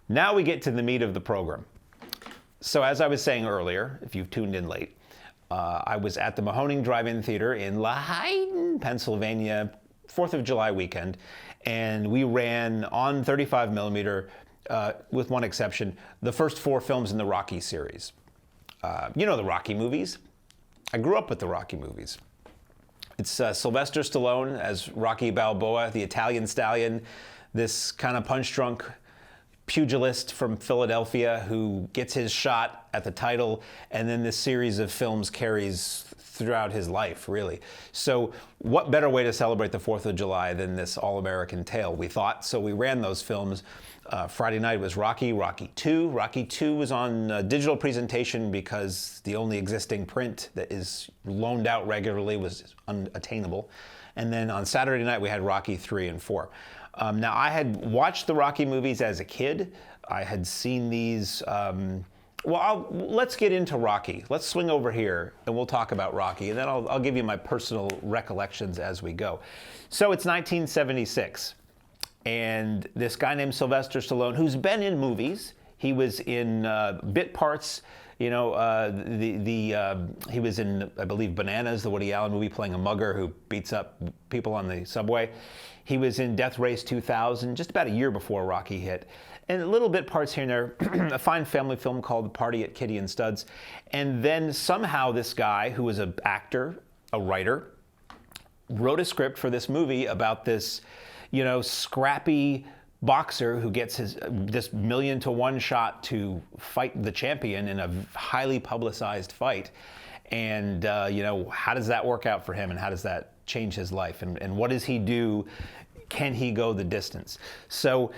Now we get to the meat of the program. So as I was saying earlier, if you've tuned in late, I was at the Mahoning Drive-In Theater in Lehighton, Pennsylvania, 4th of July weekend, and we ran on 35 millimeter, with one exception, the first 4 films in the Rocky series. You know the Rocky movies. I grew up with the Rocky movies. It's Sylvester Stallone as Rocky Balboa, the Italian stallion, this kind of punch-drunk pugilist from Philadelphia who gets his shot at the title, and then this series of films carries throughout his life, really. So what better way to celebrate the 4th of July than this all-American tale, we thought. So we ran those films. Friday night was Rocky, Rocky 2. Rocky 2 was on digital presentation because the only existing print that is loaned out regularly was unattainable. And then on Saturday night we had Rocky 3 and 4. Now, I had watched the Rocky movies as a kid. I had seen these. Let's get into Rocky. Let's swing over here and we'll talk about Rocky, and then I'll give you my personal recollections as we go. So it's 1976, and this guy named Sylvester Stallone, who's been in movies. He was in bit parts. You know, he was in, I believe, Bananas, the Woody Allen movie, playing a mugger who beats up people on the subway. He was in Death Race 2000, just about a year before Rocky hit. And little bit parts here and there, a fine family film called Party at Kitty and Studs. And then somehow this guy, who was an actor, a writer, wrote a script for this movie about this, you know, scrappy boxer who gets this 1,000,000-to-1 shot to fight the champion in a highly publicized fight. And, you know, how does that work out for him, and how does that change his life, and what does he do? Can he go the distance? So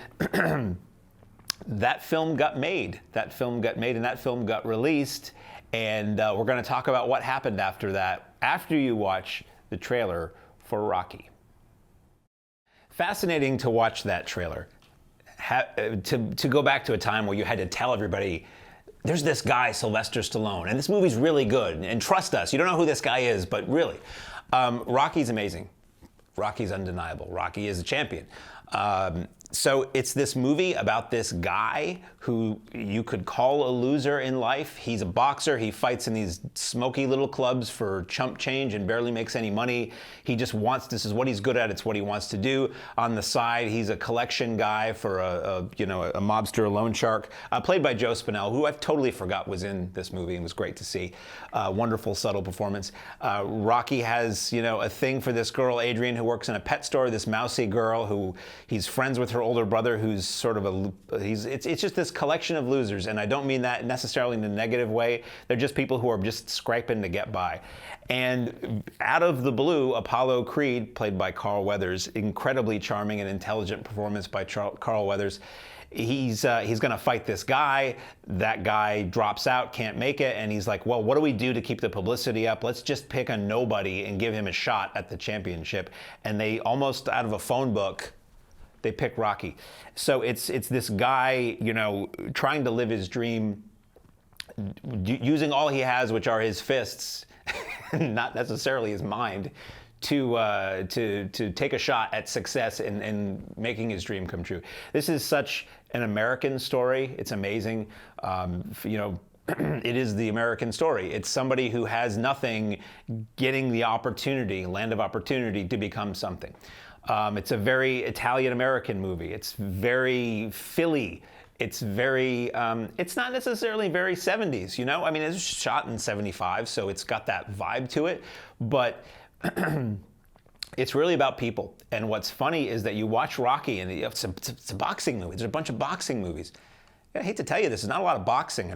that film got made. That film got made, and that film got released. And we're going to talk about what happened after that, after you watch the trailer for Rocky. Fascinating to watch that trailer. To go back to a time where you had to tell everybody, there's this guy, Sylvester Stallone, and this movie's really good, and trust us, you don't know who this guy is, but really. Rocky's amazing. Rocky's undeniable. Rocky is a champion. So it's this movie about this guy who you could call a loser in life. He's a boxer. He fights in these smoky little clubs for chump change and barely makes any money. He just wants, this is what he's good at. It's what he wants to do. On the side, he's a collection guy for a mobster, a loan shark, played by Joe Spinell, who I totally forgot was in this movie and was great to see. Wonderful, subtle performance. Rocky has, you know, a thing for this girl, Adrian, who works in a pet store, this mousy girl who he's friends with her older brother, who's sort of it's just this collection of losers, and I don't mean that necessarily in a negative way. They're just people who are just scraping to get by. And out of the blue, Apollo Creed, played by Carl Weathers, incredibly charming and intelligent performance by Carl Weathers. He's going to fight this guy. That guy drops out, can't make it, and he's like, well, what do we do to keep the publicity up? Let's just pick a nobody and give him a shot at the championship. And they, almost out of a phone book, they pick Rocky. So it's this guy, you know, trying to live his dream, using all he has, which are his fists, not necessarily his mind, to take a shot at success and making his dream come true. This is such an American story. It's amazing. You know, it is the American story. It's somebody who has nothing getting the opportunity, land of opportunity, to become something. It's a very Italian-American movie. It's very Philly. It's very, it's not necessarily very 70s, you know? I mean, it's shot in 75, so it's got that vibe to it, but it's really about people. And what's funny is that you watch Rocky, and it's a boxing movie. There's a bunch of boxing movies. I hate to tell you this, there's not a lot of boxing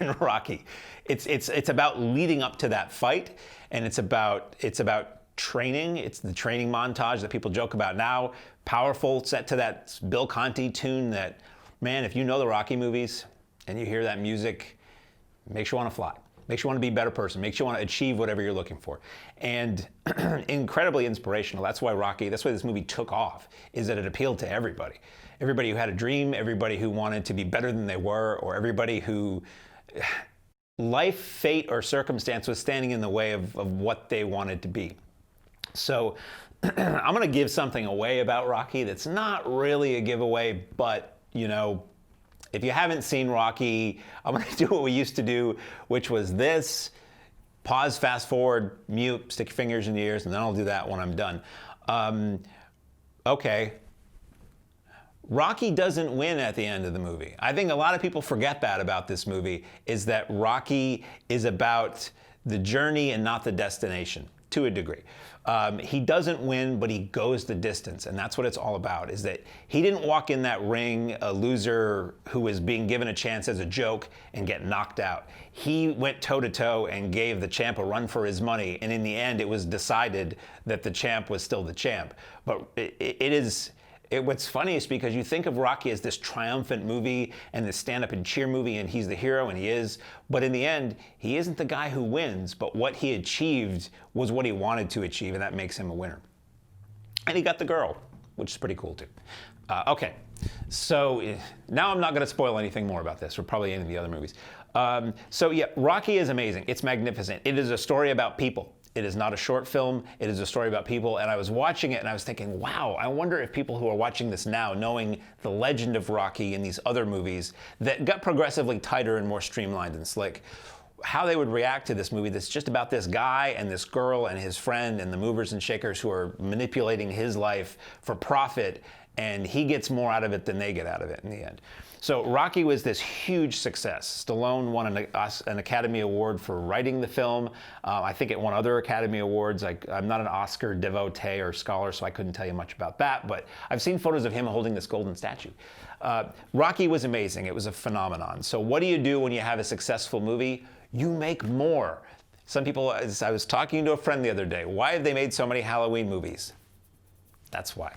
in Rocky. It's about leading up to that fight, and it's about training. It's the training montage that people joke about now. Powerful, set to that Bill Conti tune that, man, if you know the Rocky movies and you hear that music, makes you want to fly. Makes you want to be a better person. Makes you want to achieve whatever you're looking for. And incredibly inspirational. That's why this movie took off, is that it appealed to everybody. Everybody who had a dream, everybody who wanted to be better than they were, or everybody who life, fate, or circumstance was standing in the way of what they wanted to be. So I'm going to give something away about Rocky that's not really a giveaway, but, you know, If you haven't seen Rocky, I'm going to do what we used to do, which was this. Pause, fast forward, mute, stick your fingers in your ears, and then I'll do that when I'm done. Okay. Rocky doesn't win at the end of the movie. I think a lot of people forget that about this movie, is that Rocky is about the journey and not the destination, to a degree. He doesn't win, but he goes the distance, and that's what it's all about, is that he didn't walk in that ring a loser who was being given a chance as a joke and get knocked out. He went toe-to-toe and gave the champ a run for his money, and in the end, it was decided that the champ was still the champ. But what's funny is because you think of Rocky as this triumphant movie and this stand-up and cheer movie, and he's the hero, and he is. But in the end, he isn't the guy who wins, but what he achieved was what he wanted to achieve, and that makes him a winner. And he got the girl, which is pretty cool, too. Okay, so now I'm not going to spoil anything more about this, or probably any of the other movies. So yeah, Rocky is amazing. It's magnificent. It is a story about people. It is not a short film. It is a story about people. And I was watching it and I was thinking, wow, I wonder if people who are watching this now, knowing the legend of Rocky and these other movies that got progressively tighter and more streamlined and slick, how they would react to this movie that's just about this guy and this girl and his friend and the movers and shakers who are manipulating his life for profit, and he gets more out of it than they get out of it in the end. So Rocky was this huge success. Stallone won an Academy Award for writing the film. I think it won other Academy Awards. I'm not an Oscar devotee or scholar, so I couldn't tell you much about that, but I've seen photos of him holding this golden statue. Rocky was amazing. It was a phenomenon. So what do you do when you have a successful movie? You make more. Some people, as I was talking to a friend the other day, why have they made so many Halloween movies? That's why.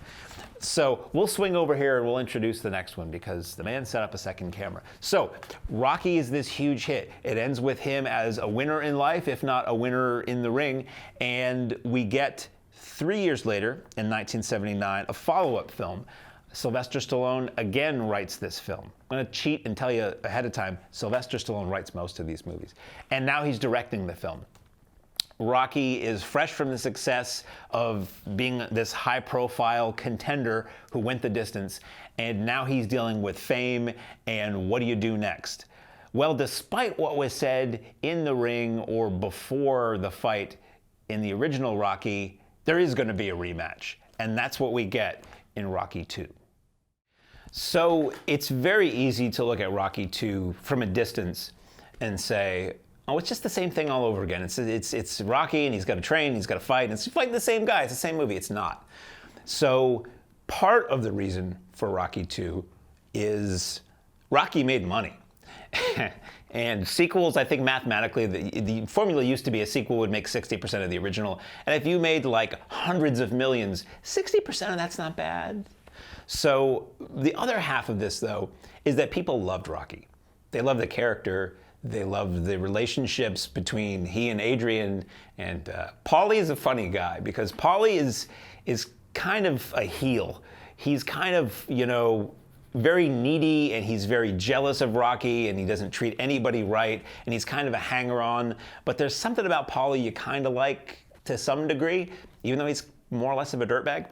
So we'll swing over here and we'll introduce the next one because the man set up a second camera. So Rocky is this huge hit. It ends with him as a winner in life, if not a winner in the ring. And we get 3 years later, in 1979, a follow-up film. Sylvester Stallone again writes this film. I'm going to cheat and tell you ahead of time, Sylvester Stallone writes most of these movies. And now he's directing the film. Rocky is fresh from the success of being this high-profile contender who went the distance, and now he's dealing with fame, and what do you do next? Well, despite what was said in the ring or before the fight in the original Rocky, there is going to be a rematch, and that's what we get in Rocky II. So it's very easy to look at Rocky II from a distance and say, oh, it's just the same thing all over again. It's Rocky, and he's got to train, he's got to fight, and it's fighting the same guy. It's the same movie. It's not. So part of the reason for Rocky II is Rocky made money. And sequels, I think mathematically, the formula used to be a sequel would make 60% of the original. And if you made like hundreds of millions, 60% of that's not bad. So the other half of this, though, is that people loved Rocky. They loved the character. They love the relationships between he and Adrian, and Paulie is a funny guy because Paulie is kind of a heel. He's kind of, very needy, and he's very jealous of Rocky, and he doesn't treat anybody right, and he's kind of a hanger-on. But there's something about Paulie you kind of like to some degree, even though he's more or less of a dirtbag.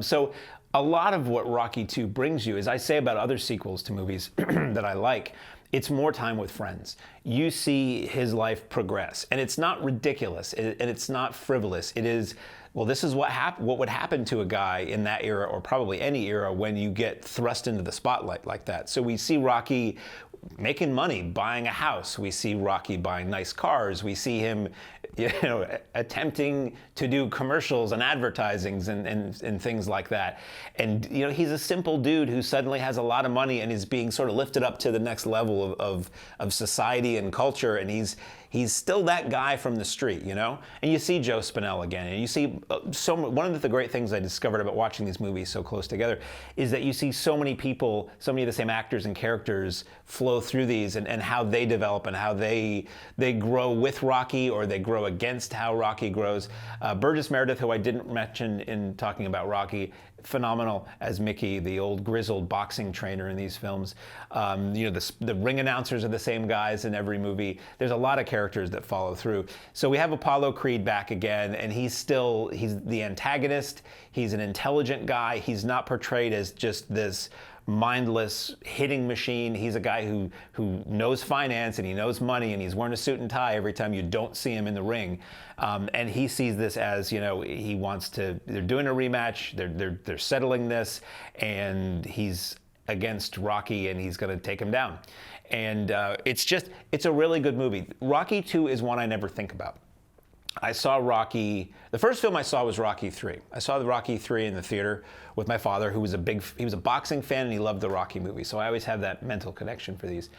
So a lot of what Rocky II brings you, as I say about other sequels to movies that I like, it's more time with friends. You see his life progress, and it's not ridiculous, and it's not frivolous. It is, well, this is what would happen to a guy in that era, or probably any era, when you get thrust into the spotlight like that. So we see Rocky making money, buying a house. We see Rocky buying nice cars. We see him, attempting to do commercials and advertisings and things like that. And, he's a simple dude who suddenly has a lot of money and is being sort of lifted up to the next level of society and culture. And he's still that guy from the street, And you see Joe Spinell again. And you see one of the great things I discovered about watching these movies so close together is that you see so many people, so many of the same actors and characters flow through these, and how they develop and how they grow with Rocky, or they grow against how Rocky grows. Burgess Meredith, who I didn't mention in talking about Rocky, phenomenal as Mickey, the old grizzled boxing trainer in these films. The ring announcers are the same guys in every movie. There's a lot of characters that follow through. So we have Apollo Creed back again, and he's the antagonist. He's an intelligent guy. He's not portrayed as just this mindless hitting machine. He's a guy who knows finance and he knows money, and he's wearing a suit and tie every time you don't see him in the ring. And he sees this as, he wants to. They're doing a rematch. They're settling this, and he's against Rocky, and he's going to take him down. And it's a really good movie. Rocky 2 is one I never think about. I saw Rocky, the first film I saw was Rocky 3. I saw the Rocky 3 in the theater with my father, who was he was a boxing fan, and he loved the Rocky movies. So I always have that mental connection for these.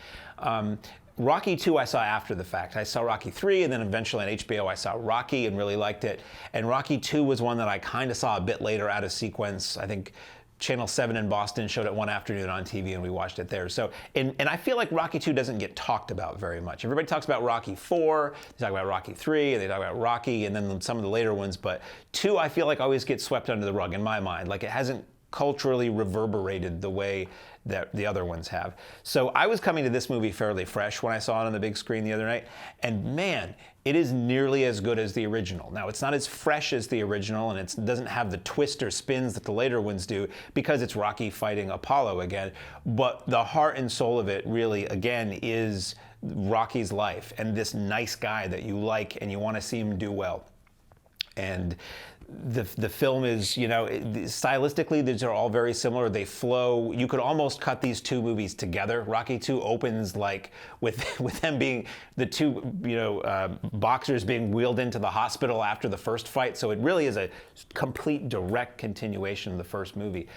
Rocky 2 I saw after the fact. I saw Rocky 3, and then eventually on HBO I saw Rocky and really liked it. And Rocky 2 was one that I kind of saw a bit later out of sequence. I think Channel 7 in Boston showed it one afternoon on TV, and we watched it there. So, and I feel like Rocky 2 doesn't get talked about very much. Everybody talks about Rocky 4, they talk about Rocky 3, and they talk about Rocky, and then some of the later ones. But 2, I feel like always gets swept under the rug in my mind. Like it hasn't culturally reverberated the way that the other ones have. So I was coming to this movie fairly fresh when I saw it on the big screen the other night, and man, it is nearly as good as the original. Now, it's not as fresh as the original, and it doesn't have the twist or spins that the later ones do, because it's Rocky fighting Apollo again, but the heart and soul of it really, again, is Rocky's life and this nice guy that you like and you want to see him do well. And the film is, stylistically, these are all very similar. They flow. You could almost cut these two movies together. Rocky 2 opens like with them being the two, boxers being wheeled into the hospital after the first fight. So it really is a complete direct continuation of the first movie.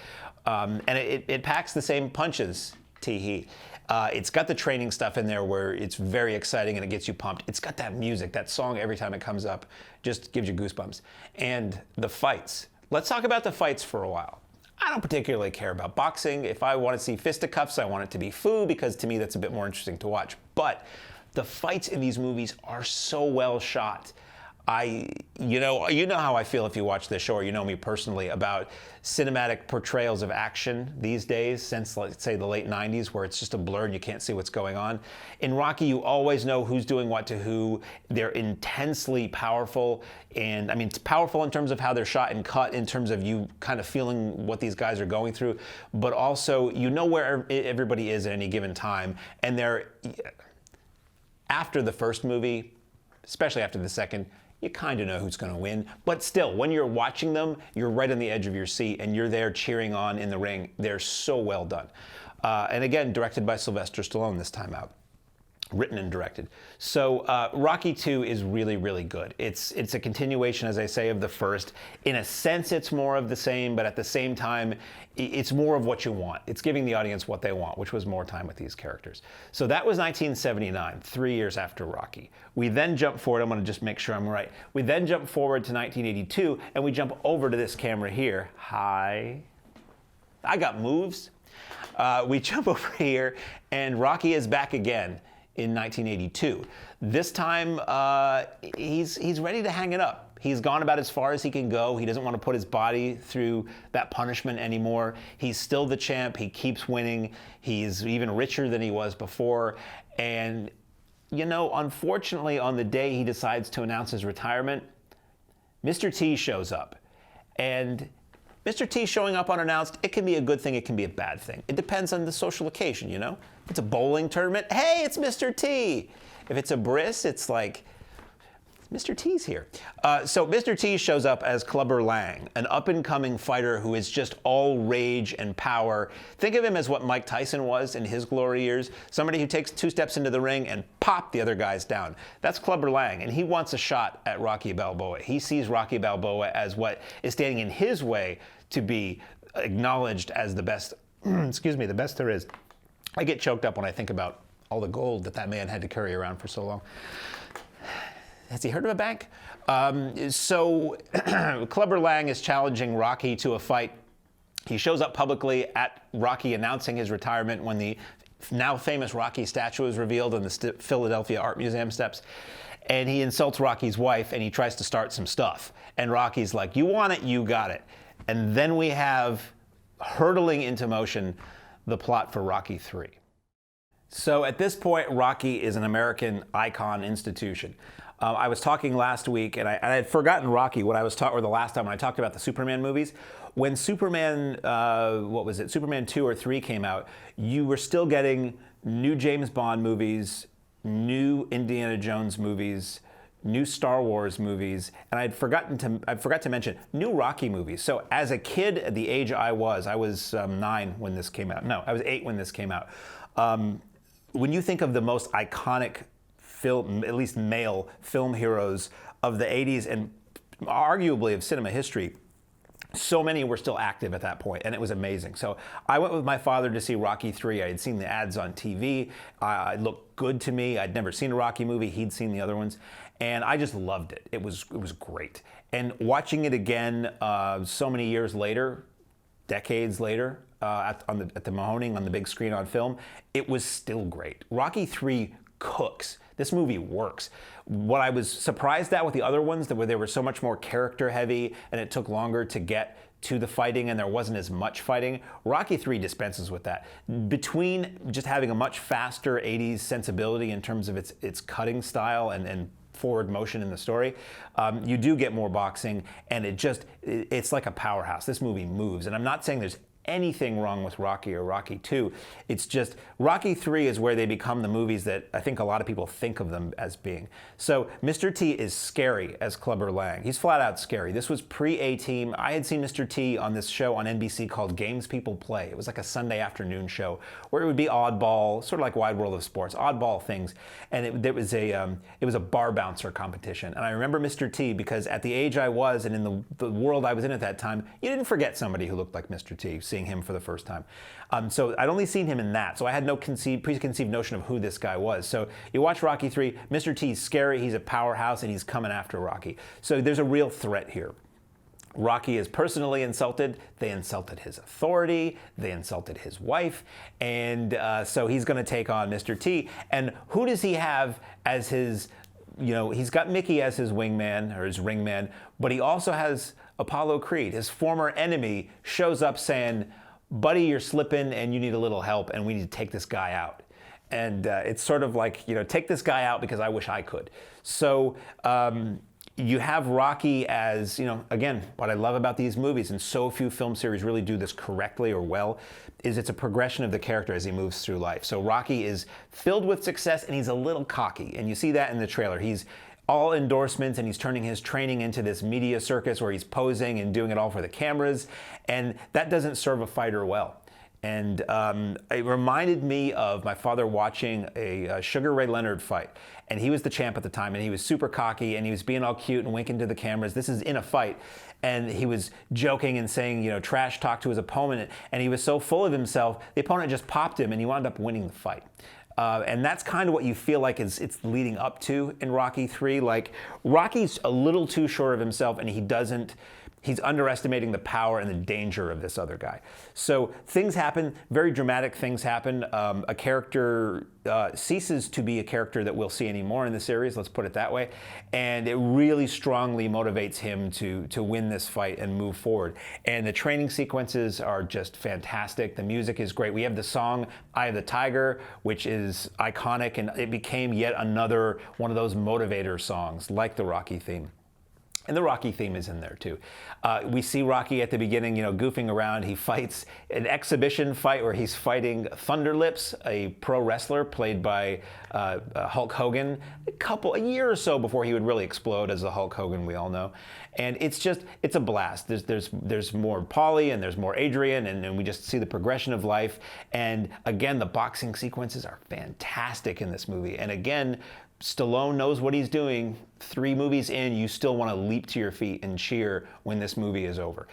And it packs the same punches, Tee. It's got the training stuff in there where it's very exciting and it gets you pumped. It's got that music, that song every time it comes up, just gives you goosebumps. And the fights. Let's talk about the fights for a while. I don't particularly care about boxing. If I want to see fisticuffs, I want it to be fu, because to me that's a bit more interesting to watch. But the fights in these movies are so well shot. You know how I feel if you watch this show, or you know me personally, about cinematic portrayals of action these days, since, let's say, the late 90s, where it's just a blur and you can't see what's going on. In Rocky, you always know who's doing what to who. They're intensely powerful, and I mean, it's powerful in terms of how they're shot and cut, in terms of you kind of feeling what these guys are going through, but also you know where everybody is at any given time, and they're, after the first movie, especially after the second, you kind of know who's going to win. But still, when you're watching them, you're right on the edge of your seat, and you're there cheering on in the ring. They're so well done. And again, directed by Sylvester Stallone this time out. Written and directed. So Rocky 2 is really, really good. It's a continuation, as I say, of the first. In a sense, it's more of the same, but at the same time, it's more of what you want. It's giving the audience what they want, which was more time with these characters. So that was 1979, 3 years after Rocky. We then jump forward. I'm going to just make sure I'm right. We then jump forward to 1982, and we jump over to this camera here. Hi. I got moves. We jump over here, and Rocky is back again in 1982. This time, he's ready to hang it up. He's gone about as far as he can go. He doesn't want to put his body through that punishment anymore. He's still the champ. He keeps winning. He's even richer than he was before. And, unfortunately, on the day he decides to announce his retirement, Mr. T shows up. And Mr. T showing up unannounced, it can be a good thing, it can be a bad thing. It depends on the social occasion, If it's a bowling tournament, hey, it's Mr. T. If it's a bris, it's like, Mr. T's here. So Mr. T shows up as Clubber Lang, an up-and-coming fighter who is just all rage and power. Think of him as what Mike Tyson was in his glory years, somebody who takes 2 steps into the ring and pop the other guys down. That's Clubber Lang, and he wants a shot at Rocky Balboa. He sees Rocky Balboa as what is standing in his way to be acknowledged as the best, the best there is. I get choked up when I think about all the gold that man had to carry around for so long. Has he heard of a bank? So Clubber Lang is challenging Rocky to a fight. He shows up publicly at Rocky announcing his retirement when the now famous Rocky statue is revealed on the Philadelphia Art Museum steps. And he insults Rocky's wife, and he tries to start some stuff. And Rocky's like, you want it, you got it. And then we have, hurtling into motion, the plot for Rocky 3. So at this point, Rocky is an American icon institution. I was talking last week, and I had forgotten Rocky when I was or the last time when I talked about the Superman movies. when Superman, what was it, Superman 2 or 3 came out, you were still getting new James Bond movies, new Indiana Jones movies, new Star Wars movies, and I forgot to mention new Rocky movies. So as a kid, at the age I was 9 when this came out. No, I was 8 when this came out. When you think of the most iconic film, at least male film heroes of the 80s and arguably of cinema history, so many were still active at that point, and it was amazing. So I went with my father to see Rocky 3. I had seen the ads on TV. It looked good to me. I'd never seen a Rocky movie. He'd seen the other ones, and I just loved it. It was great. And watching it again so many years later, decades later, at the Mahoning on the big screen on film, it was still great. Rocky 3 cooks. This movie works. What I was surprised at with the other ones, that they were so much more character heavy and it took longer to get to the fighting and there wasn't as much fighting, Rocky 3 dispenses with that. Between just having a much faster 80s sensibility in terms of its cutting style and forward motion in the story, you do get more boxing, and it's like a powerhouse. This movie moves, and I'm not saying there's anything wrong with Rocky or Rocky 2. It's just Rocky 3 is where they become the movies that I think a lot of people think of them as being. So Mr. T is scary as Clubber Lang. He's flat out scary. This was pre-A-Team. I had seen Mr. T on this show on NBC called Games People Play. It was like a Sunday afternoon show where it would be oddball, sort of like Wide World of Sports, oddball things. And it was a bar bouncer competition. And I remember Mr. T because at the age I was and in the world I was in at that time, you didn't forget somebody who looked like Mr. T, seeing him for the first time. So I'd only seen him in that, so I had no preconceived notion of who this guy was. So you watch Rocky 3, Mr. T's scary, he's a powerhouse, and he's coming after Rocky. So there's a real threat here. Rocky is personally insulted. They insulted his authority. They insulted his wife. And so he's going to take on Mr. T. And who does he have as his, he's got Mickey as his wingman or his ringman, but he also has Apollo Creed. His former enemy shows up saying, buddy, you're slipping and you need a little help and we need to take this guy out. And it's sort of like, take this guy out because I wish I could. So you have Rocky as, again, what I love about these movies, and so few film series really do this correctly or well, is it's a progression of the character as he moves through life. So Rocky is filled with success and he's a little cocky. And you see that in the trailer. He's all endorsements and he's turning his training into this media circus where he's posing and doing it all for the cameras. And that doesn't serve a fighter well. And it reminded me of my father watching a Sugar Ray Leonard fight. And he was the champ at the time, and he was super cocky, and he was being all cute and winking to the cameras. This is in a fight. And he was joking and saying, trash talk to his opponent. And he was so full of himself, the opponent just popped him, and he wound up winning the fight. And that's kind of what you feel like it's leading up to in Rocky 3. Like, Rocky's a little too sure of himself, and he's underestimating the power and the danger of this other guy. So things happen, very dramatic things happen. A character ceases to be a character that we'll see anymore in the series, let's put it that way. And it really strongly motivates him to win this fight and move forward. And the training sequences are just fantastic. The music is great. We have the song Eye of the Tiger, which is iconic, and it became yet another one of those motivator songs like the Rocky theme. And the Rocky theme is in there too. We see Rocky at the beginning, goofing around. He fights an exhibition fight where he's fighting Thunder Lips, a pro wrestler played by Hulk Hogan, a year or so before he would really explode as the Hulk Hogan we all know. And it's a blast. There's more Paulie and there's more Adrian, and we just see the progression of life. And again, the boxing sequences are fantastic in this movie. And again, Stallone knows what he's doing. 3 movies in, you still want to leap to your feet and cheer when this movie is over.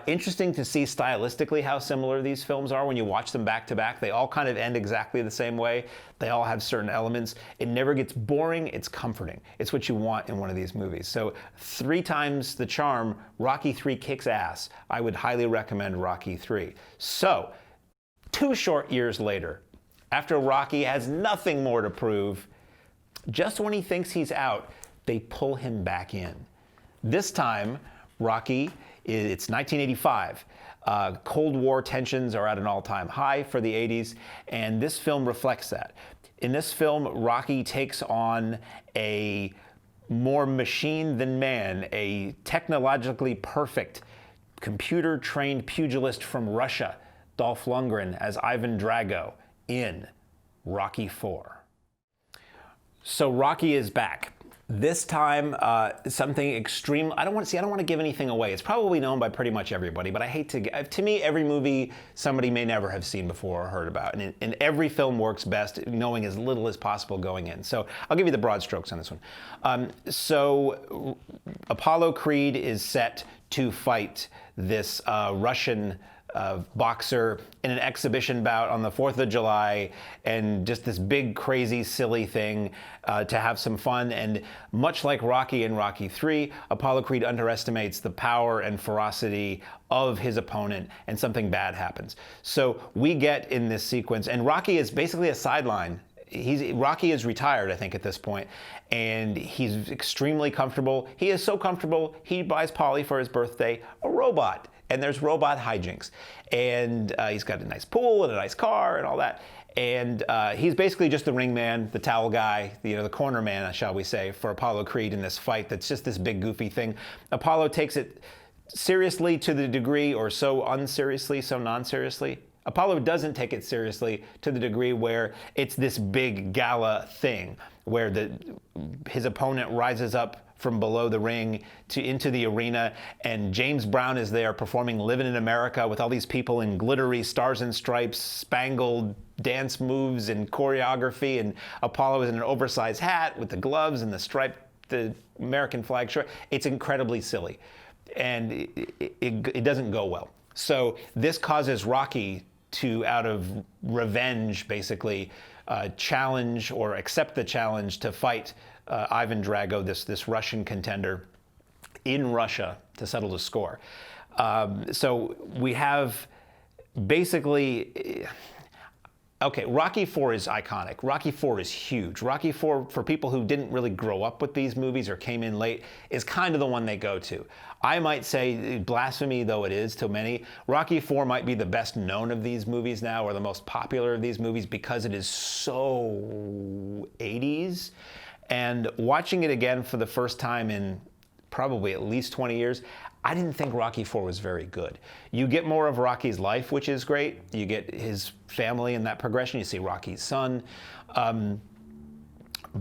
Interesting to see stylistically how similar these films are when you watch them back to back. They all kind of end exactly the same way. They all have certain elements. It never gets boring. It's comforting. It's what you want in one of these movies. So 3 times the charm, Rocky 3 kicks ass. I would highly recommend Rocky 3. So 2 short years later, after Rocky has nothing more to prove, just when he thinks he's out, they pull him back in. This time, Rocky, it's 1985. Cold War tensions are at an all-time high for the 80s, and this film reflects that. In this film, Rocky takes on a more machine than man, a technologically perfect computer-trained pugilist from Russia, Dolph Lundgren as Ivan Drago in Rocky IV. So Rocky is back. This time, something extreme. I don't want to give anything away. It's probably known by pretty much everybody, but I hate to me, every movie somebody may never have seen before or heard about. And every film works best knowing as little as possible going in. So I'll give you the broad strokes on this one. So Apollo Creed is set to fight this Russian boxer in an exhibition bout on the 4th of July, and just this big, crazy, silly thing to have some fun. And much like Rocky and Rocky III, Apollo Creed underestimates the power and ferocity of his opponent, and something bad happens. So we get in this sequence, and Rocky is basically a sideline. Rocky is retired, I think, at this point, and he's extremely comfortable. He is so comfortable, he buys Polly for his birthday a robot. And there's robot hijinks. And he's got a nice pool and a nice car and all that. And he's basically just the ring man, the towel guy, the corner man, shall we say, for Apollo Creed in this fight that's just this big goofy thing. Apollo takes it seriously to the degree, or so unseriously, so non-seriously. Apollo doesn't take it seriously to the degree where it's this big gala thing, where his opponent rises up from below the ring into the arena, and James Brown is there performing Livin' in America with all these people in glittery stars and stripes, spangled dance moves and choreography, and Apollo is in an oversized hat with the gloves and the American flag shirt. It's incredibly silly, and it doesn't go well. So this causes Rocky to, out of revenge, basically, challenge or accept the challenge to fight Ivan Drago, this Russian contender, in Russia to settle the score. So we have basically, okay, Rocky IV is iconic. Rocky IV is huge. Rocky IV, for people who didn't really grow up with these movies or came in late, is kind of the one they go to. I might say, blasphemy though it is to many, Rocky IV might be the best known of these movies now, or the most popular of these movies, because it is so 80s. And watching it again for the first time in probably at least 20 years, I didn't think Rocky IV was very good. You get more of Rocky's life, which is great. You get his family in that progression. You see Rocky's son.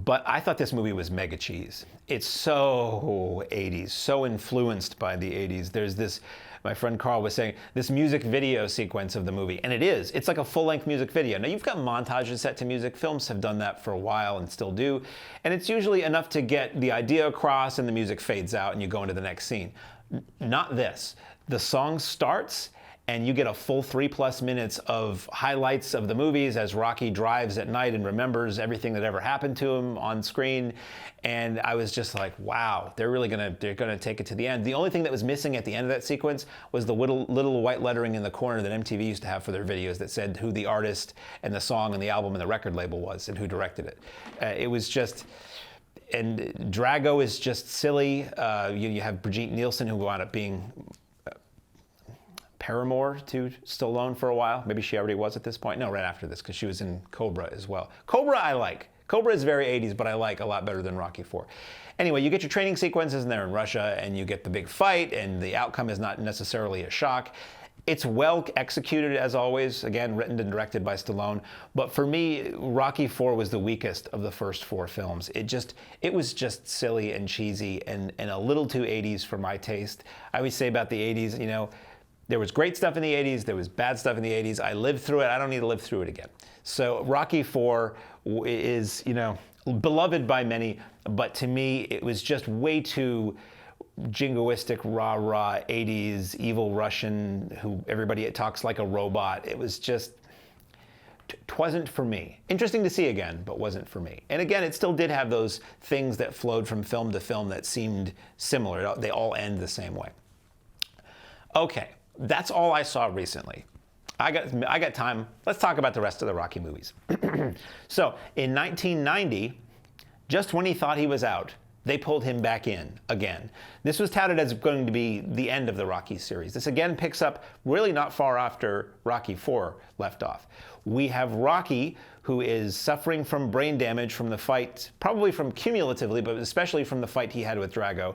But I thought this movie was mega cheese. It's so 80s, so influenced by the 80s. There's this, my friend Carl was saying, this music video sequence of the movie, and it is. It's like a full-length music video. Now, you've got montages set to music. Films have done that for a while and still do. And it's usually enough to get the idea across, and the music fades out, and you go into the next scene. Not this. The song starts, and you get a full 3+ minutes of highlights of the movies as Rocky drives at night and remembers everything that ever happened to him on screen. And I was just like, wow, they're gonna take it to the end. The only thing that was missing at the end of that sequence was the little white lettering in the corner that MTV used to have for their videos that said who the artist and the song and the album and the record label was and who directed it. It was just, and Drago is just silly. You have Brigitte Nielsen, who wound up being paramour to Stallone for a while. Maybe she already was at this point. No, right after this, because she was in Cobra as well. Cobra I like. Cobra is very 80s, but I like a lot better than Rocky IV. Anyway, you get your training sequences, and they're in Russia, and you get the big fight, and the outcome is not necessarily a shock. It's well executed, as always, again, written and directed by Stallone. But for me, Rocky IV was the weakest of the first 4 films. It was just silly and cheesy and a little too 80s for my taste. I always say about the 80s, there was great stuff in the 80s, there was bad stuff in the 80s. I lived through it, I don't need to live through it again. So Rocky IV is, beloved by many, but to me, it was just way too jingoistic, rah-rah, 80s, evil Russian, who everybody talks like a robot. It was just, twasn't for me. Interesting to see again, but wasn't for me. And again, it still did have those things that flowed from film to film that seemed similar. They all end the same way. Okay. That's all I saw recently. I got time. Let's talk about the rest of the Rocky movies. So, in 1990, just when he thought he was out, they pulled him back in again. This was touted as going to be the end of the Rocky series. This again picks up really not far after Rocky IV left off. We have Rocky, who is suffering from brain damage from the fight, probably from cumulatively, but especially from the fight he had with Drago.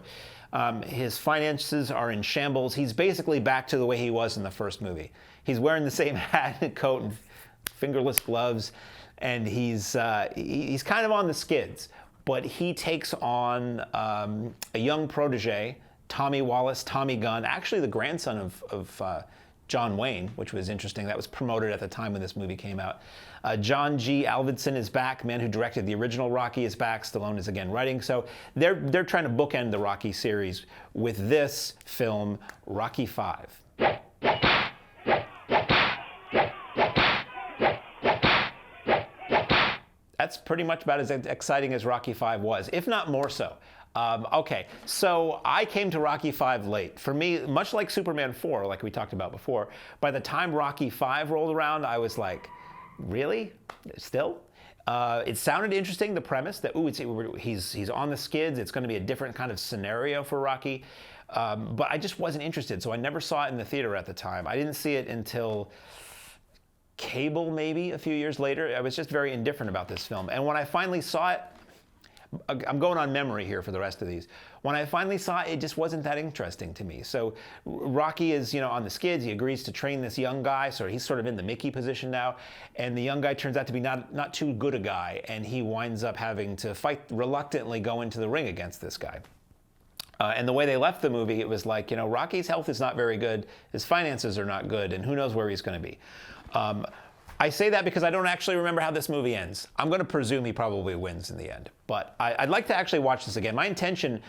His finances are in shambles. He's basically back to the way he was in the first movie. He's wearing the same hat and coat and fingerless gloves, and he's kind of on the skids. But he takes on a young protege, Tommy Wallace, Tommy Gunn, actually the grandson of John Wayne, which was interesting. That was promoted at the time when this movie came out. John G. Avildsen is back, man who directed the original Rocky is back. Stallone is again writing. So they're trying to bookend the Rocky series with this film, Rocky V. That's pretty much about as exciting as Rocky V was, if not more so. Okay, so I came to Rocky V late. For me, much like Superman 4, like we talked about before, by the time Rocky V rolled around, I was like, really? Still? It sounded interesting, the premise, that he's on the skids, it's going to be a different kind of scenario for Rocky, but I just wasn't interested, so I never saw it in the theater at the time. I didn't see it until cable maybe a few years later. I was just very indifferent about this film. And when I finally saw it, I'm going on memory here for the rest of these. When I finally saw it, it just wasn't that interesting to me. So Rocky is, on the skids. He agrees to train this young guy, so he's sort of in the Mickey position now. And the young guy turns out to be not too good a guy, and he winds up having to reluctantly go into the ring against this guy. And the way they left the movie, it was like, Rocky's health is not very good, his finances are not good, and who knows where he's going to be. I say that because I don't actually remember how this movie ends. I'm going to presume he probably wins in the end. But I'd like to actually watch this again. My intention,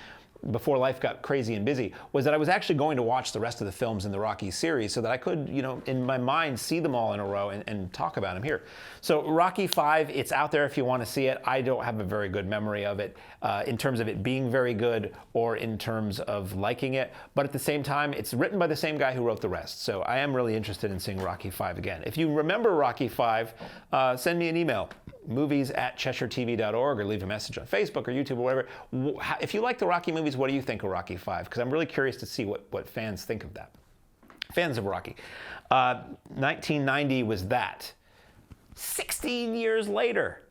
before life got crazy and busy, was that I was actually going to watch the rest of the films in the Rocky series so that I could, in my mind, see them all in a row and talk about them here. So Rocky V, it's out there if you want to see it. I don't have a very good memory of it in terms of it being very good or in terms of liking it. But at the same time, it's written by the same guy who wrote the rest. So I am really interested in seeing Rocky V again. If you remember Rocky V, send me an email. movies@CheshireTV.org, or leave a message on Facebook or YouTube or whatever. If you like the Rocky movies, what do you think of Rocky V? Because I'm really curious to see what fans think of that. Fans of Rocky. 1990 was that. 16 years later,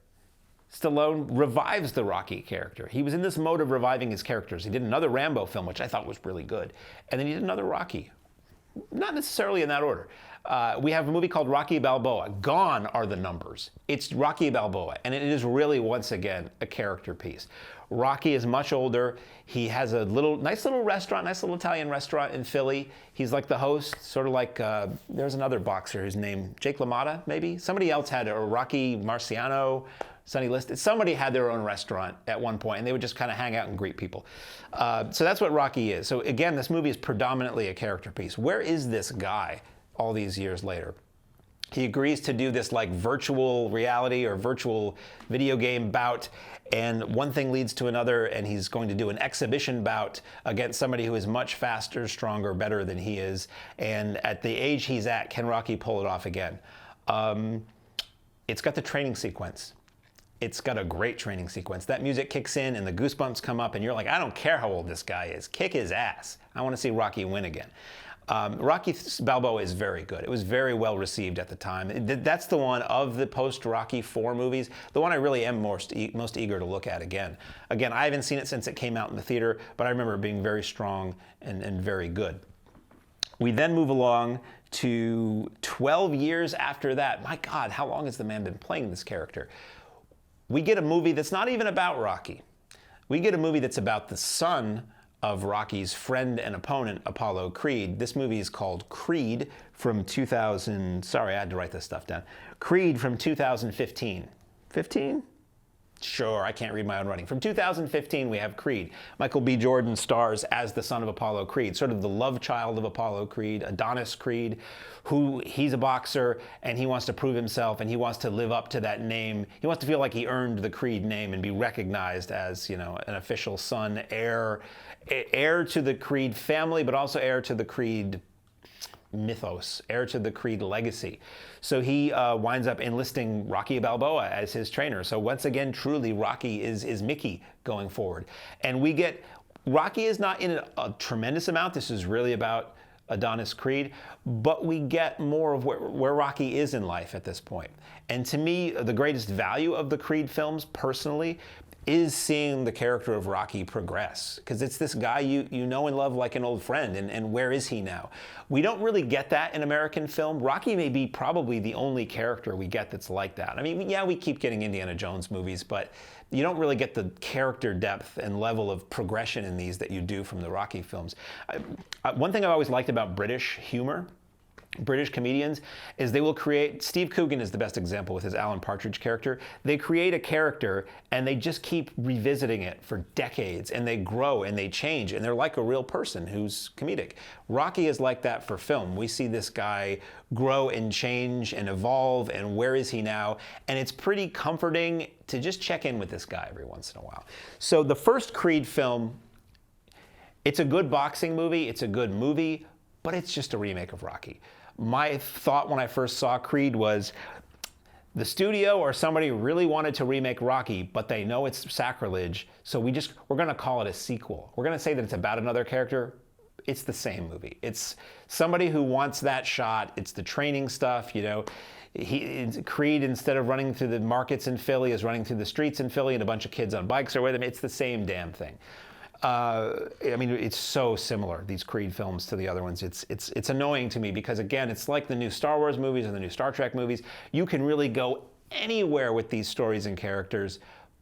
Stallone revives the Rocky character. He was in this mode of reviving his characters. He did another Rambo film, which I thought was really good. And then he did another Rocky. Not necessarily in that order. We have a movie called Rocky Balboa. Gone are the numbers. It's Rocky Balboa, and it is really, once again, a character piece. Rocky is much older. He has a nice little restaurant, nice little Italian restaurant in Philly. He's like the host, sort of like, there's another boxer whose name, Jake LaMotta, maybe? Somebody else had, or Rocky Marciano, Sonny Liston. Somebody had their own restaurant at one point, and they would just kind of hang out and greet people. So that's what Rocky is. So again, this movie is predominantly a character piece. Where is this guy all these years later? He agrees to do this like virtual reality or virtual video game bout, and one thing leads to another, and he's going to do an exhibition bout against somebody who is much faster, stronger, better than he is. And at the age he's at, can Rocky pull it off again? It's got the training sequence. It's got a great training sequence. That music kicks in and the goosebumps come up and you're like, I don't care how old this guy is. Kick his ass. I want to see Rocky win again. Rocky Balboa is very good. It was very well received at the time. That's the one of the post-Rocky IV movies, the one I really am most eager to look at again. Again, I haven't seen it since it came out in the theater, but I remember it being very strong and very good. We then move along to 12 years after that. My God, how long has the man been playing this character? We get a movie that's not even about Rocky. We get a movie that's about the son of Rocky's friend and opponent, Apollo Creed. This movie is called Creed from 2000. Sorry, I had to write this stuff down. Creed from 2015. 15? Sure, I can't read my own writing. From 2015, we have Creed. Michael B. Jordan stars as the son of Apollo Creed, sort of the love child of Apollo Creed, Adonis Creed, who he's a boxer and he wants to prove himself and he wants to live up to that name. He wants to feel like he earned the Creed name and be recognized as, an official son, heir to the Creed family, but also heir to the Creed mythos, heir to the Creed legacy. So he winds up enlisting Rocky Balboa as his trainer. So once again, truly, Rocky is Mickey going forward. And we get, Rocky is not in a tremendous amount. This is really about Adonis Creed, but we get more of where Rocky is in life at this point. And to me, the greatest value of the Creed films, personally, is seeing the character of Rocky progress, because it's this guy you know and love like an old friend, and where is he now? We don't really get that in American film. Rocky may be probably the only character we get that's like that. I mean, yeah, we keep getting Indiana Jones movies, but you don't really get the character depth and level of progression in these that you do from the Rocky films. One thing I've always liked about British humor, British comedians, is they will create, Steve Coogan is the best example with his Alan Partridge character. They create a character and they just keep revisiting it for decades, and they grow and they change, and they're like a real person who's comedic. Rocky is like that for film. We see this guy grow and change and evolve, and where is he now? And it's pretty comforting to just check in with this guy every once in a while. So the first Creed film, it's a good boxing movie, it's a good movie, but it's just a remake of Rocky. My thought when I first saw Creed was the studio or somebody really wanted to remake Rocky, but they know it's sacrilege, so we're gonna call it a sequel. We're gonna say that it's about another character. It's the same movie. It's somebody who wants that shot. It's the training stuff, you know. Creed, instead of running through the markets in Philly, is running through the streets in Philly, and a bunch of kids on bikes are with him. It's the same damn thing. I mean, it's so similar, these Creed films, to the other ones. It's annoying to me because, again, it's like the new Star Wars movies and the new Star Trek movies. You can really go anywhere with these stories and characters,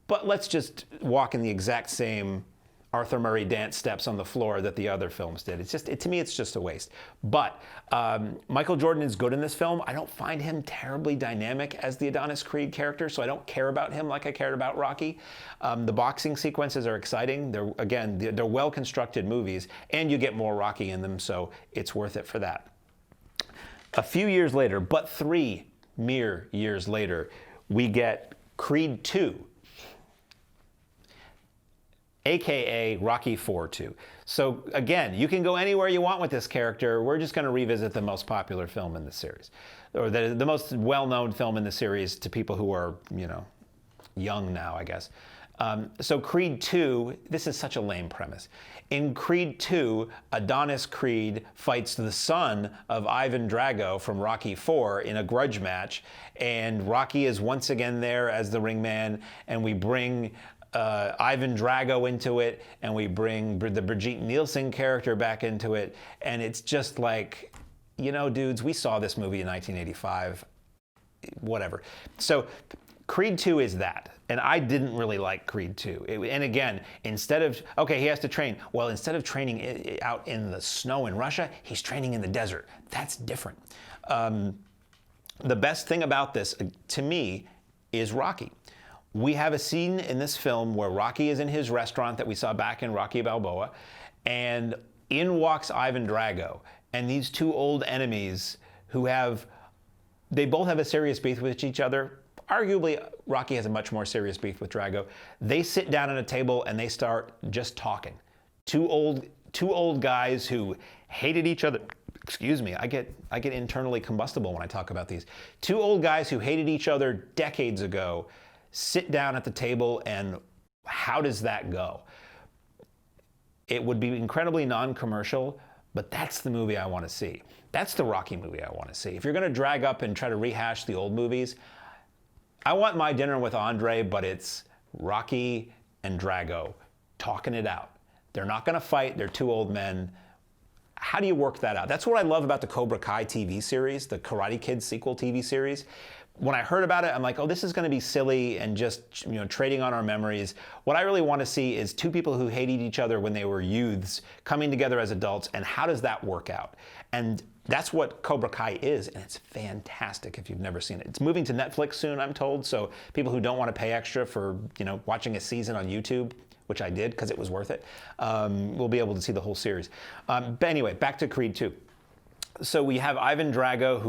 but let's just walk in the exact same Arthur Murray dance steps on the floor that the other films did. It's just, to me, it's just a waste. But Michael Jordan is good in this film. I don't find him terribly dynamic as the Adonis Creed character, so I don't care about him like I cared about Rocky. The boxing sequences are exciting. They're well-constructed movies, and you get more Rocky in them, so it's worth it for that. A few years later, but 3 mere years later, we get Creed 2. AKA Rocky IV 2. So again, you can go anywhere you want with this character. We're just going to revisit the most popular film in the series, or the most well-known film in the series to people who are, you know, young now, I guess. So Creed 2, this is such a lame premise. In Creed 2, Adonis Creed fights the son of Ivan Drago from Rocky IV in a grudge match, and Rocky is once again there as the ringman, and we bring Ivan Drago into it, and we bring the Brigitte Nielsen character back into it, and it's just like, you know, dudes, we saw this movie in 1985, whatever. So Creed 2 is that, and I didn't really like Creed 2. And again, instead of, okay, he has to train. Well, instead of training out in the snow in Russia, he's training in the desert. That's different. The best thing about this, to me, is Rocky. We have a scene in this film where Rocky is in his restaurant that we saw back in Rocky Balboa, and in walks Ivan Drago, and these two old enemies they both have a serious beef with each other. Arguably, Rocky has a much more serious beef with Drago. They sit down at a table and they start just talking. Two old guys who hated each other. Excuse me, I get internally combustible when I talk about these. Two old guys who hated each other decades ago sit down at the table, and how does that go? It would be incredibly non-commercial, but that's the movie I want to see. That's the Rocky movie I want to see. If you're going to drag up and try to rehash the old movies, I want My Dinner with Andre, but it's Rocky and Drago talking it out. They're not going to fight. They're two old men. How do you work that out? That's what I love about the Cobra Kai TV series, the Karate Kid sequel TV series. When I heard about it, I'm like, oh, this is going to be silly and just, you know, trading on our memories. What I really want to see is two people who hated each other when they were youths coming together as adults, and how does that work out? And that's what Cobra Kai is, and it's fantastic if you've never seen it. It's moving to Netflix soon, I'm told, so people who don't want to pay extra for, you know, watching a season on YouTube, which I did because it was worth it, will be able to see the whole series. But anyway, back to Creed 2. So we have Ivan Drago,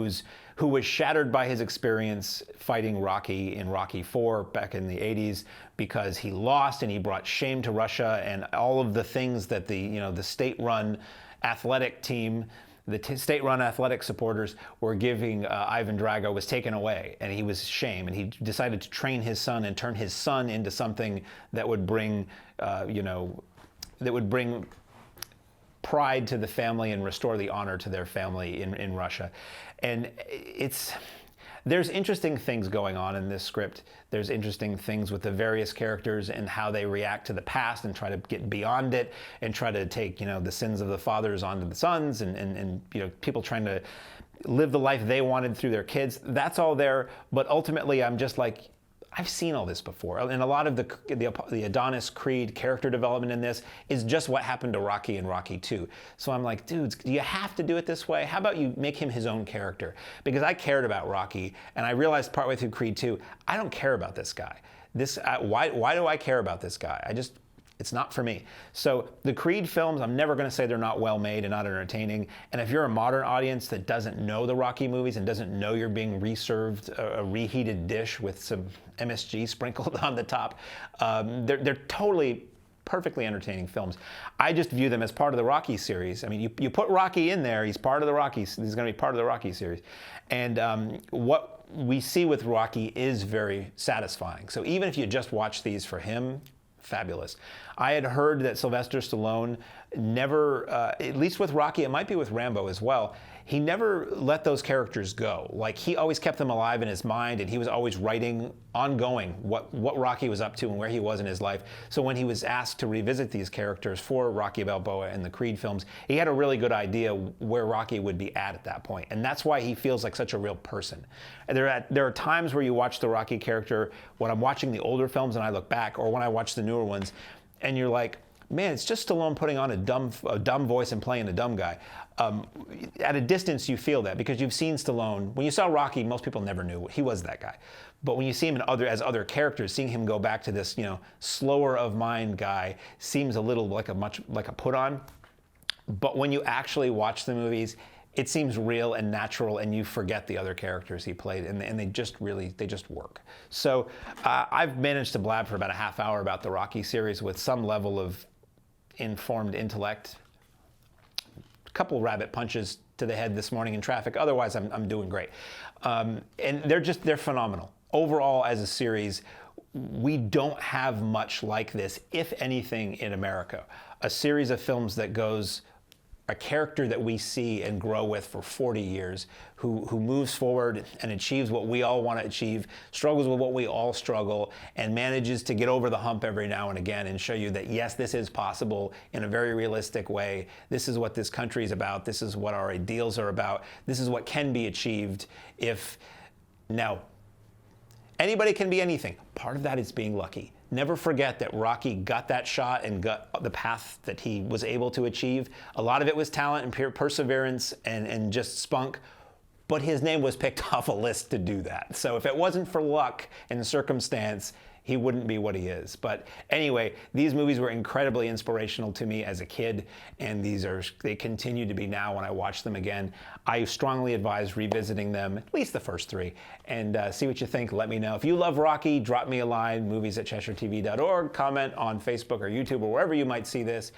who was shattered by his experience fighting Rocky in Rocky IV back in the 80s because he lost and he brought shame to Russia, and all of the things that the state-run athletic team, state-run athletic supporters were giving Ivan Drago was taken away, and he was shame, and he decided to train his son and turn his son into something that would bring, pride to the family and restore the honor to their family in Russia. And there's interesting things going on in this script. There's interesting things with the various characters and how they react to the past and try to get beyond it and try to take, the sins of the fathers onto the sons and people trying to live the life they wanted through their kids. That's all there, but ultimately I'm just like, I've seen all this before. And a lot of the Adonis Creed character development in this is just what happened to Rocky in Rocky 2. So I'm like, dudes, do you have to do it this way? How about you make him his own character? Because I cared about Rocky, and I realized partway through Creed 2, I don't care about this guy. Why do I care about this guy? It's not for me. So the Creed films, I'm never going to say they're not well made and not entertaining. And if you're a modern audience that doesn't know the Rocky movies and doesn't know you're being reserved a reheated dish with some MSG sprinkled on the top, they're totally perfectly entertaining films. I just view them as part of the Rocky series. I mean, you put Rocky in there, he's part of the Rocky. He's going to be part of the Rocky series. And what we see with Rocky is very satisfying. So even if you just watch these for him, fabulous. I had heard that Sylvester Stallone never, at least with Rocky, it might be with Rambo as well, he never let those characters go. Like, he always kept them alive in his mind, and he was always writing ongoing what Rocky was up to and where he was in his life. So when he was asked to revisit these characters for Rocky Balboa and the Creed films, he had a really good idea where Rocky would be at that point. And that's why he feels like such a real person. And there are times where you watch the Rocky character, when I'm watching the older films and I look back, or when I watch the newer ones, and you're like, man, it's just Stallone putting on a dumb voice and playing a dumb guy. At a distance, you feel that because you've seen Stallone. When you saw Rocky, most people never knew he was that guy. But when you see him as other characters, seeing him go back to this, slower of mind guy seems a little like a put on. But when you actually watch the movies, it seems real and natural, and you forget the other characters he played, and they just work. So I've managed to blab for about a half hour about the Rocky series with some level of informed intellect. A couple rabbit punches to the head this morning in traffic. Otherwise, I'm doing great. And they're phenomenal. Overall, as a series, we don't have much like this, if anything, in America. A series of films that goes a character that we see and grow with for 40 years, who moves forward and achieves what we all want to achieve, struggles with what we all struggle, and manages to get over the hump every now and again and show you that, yes, this is possible in a very realistic way. This is what this country is about. This is what our ideals are about. This is what can be achieved if... Now, anybody can be anything. Part of that is being lucky. Never forget that Rocky got that shot and got the path that he was able to achieve. A lot of it was talent and perseverance and just spunk, but his name was picked off a list to do that. So if it wasn't for luck and circumstance, he wouldn't be what he is. But anyway, these movies were incredibly inspirational to me as a kid, and they continue to be now when I watch them again. I strongly advise revisiting them, at least the first three, and see what you think. Let me know. If you love Rocky, drop me a line, movies@CheshireTV.org, comment on Facebook or YouTube or wherever you might see this.